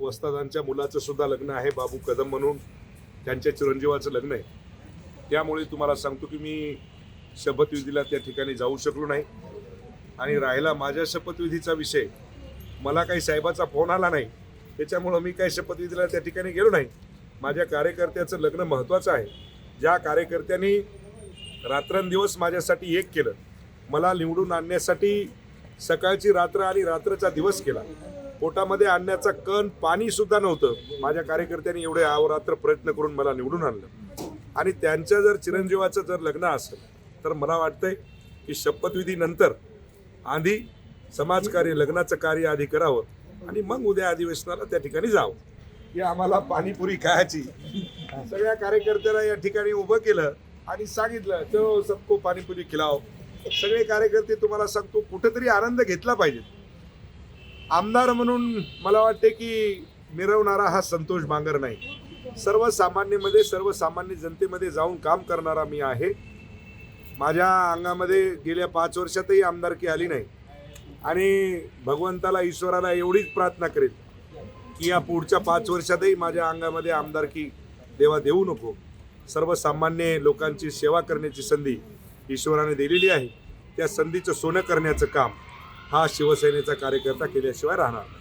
वस्तादांच्या मुलाचं सुद्धा लग्न आहे, बाबू कदम म्हणून त्यांच्या चिरंजीवाचं लग्न आहे. त्यामुळे तुम्हाला सांगतो की मी शपथविधीला त्या ठिकाणी जाऊ शकलो नाही. आणि राहिला माझ्या शपथविधीचा विषय, मला काही साहेबाचा फोन आला नाही, त्याच्यामुळं मी काही शपथविधीला त्या ठिकाणी गेलो नाही. माझ्या कार्यकर्त्याचं लग्न महत्त्वाचं आहे. ज्या कार्यकर्त्यांनी रात्रंदिवस माझ्यासाठी एक केलं, मला निवडून आणण्यासाठी सकाळची रात्र आणि रात्रचा दिवस केला, पोटामध्ये आणण्याचा कण पाणीसुद्धा नव्हतं, माझ्या कार्यकर्त्यांनी एवढे अहोरात्र प्रयत्न करून मला निवडून आणलं. आणि त्यांच्या जर चिरंजीवाचं जर लग्न असेल तर मला वाटतंय की शपथविधीनंतर आधी समाजकार्य, लग्नाचं कार्य आधी करावं आणि मग उद्या अधिवेशनाला त्या ठिकाणी जावं. की आम्हाला पाणीपुरी खायची, सगळ्या कार्यकर्त्याला या ठिकाणी उभं केलं आणि सांगितलं चलो सबको पाणीपुरी खिलाओ. सगळे कार्यकर्ते तुम्हाला सांगतो कुठेतरी आनंद घेतला पाहिजे. आमदार म्हणून मला वाटते की मिरवणारा हा संतोष बांगर नाही, सर्वसामान्यमध्ये सर्वसामान्य जनतेमध्ये जाऊन काम करणारा मी आहे. माझ्या अंगामध्ये गेल्या 5 वर्षातही आमदारकी आली नाही आणि भगवंताला, ईश्वराला एवढीच प्रार्थना करेल की या पुढच्या 5 वर्षातही माझ्या अंगामध्ये आमदारकी देवा देऊ नको. सर्वसामान्य लोकांची सेवा करण्याची संधी ईश्वराने दिलेली आहे. त्या संधीचं सोनं करण्याचं काम हा शिवसेनेचा कार्यकर्ता केल्याशिवाय राहणार नाही.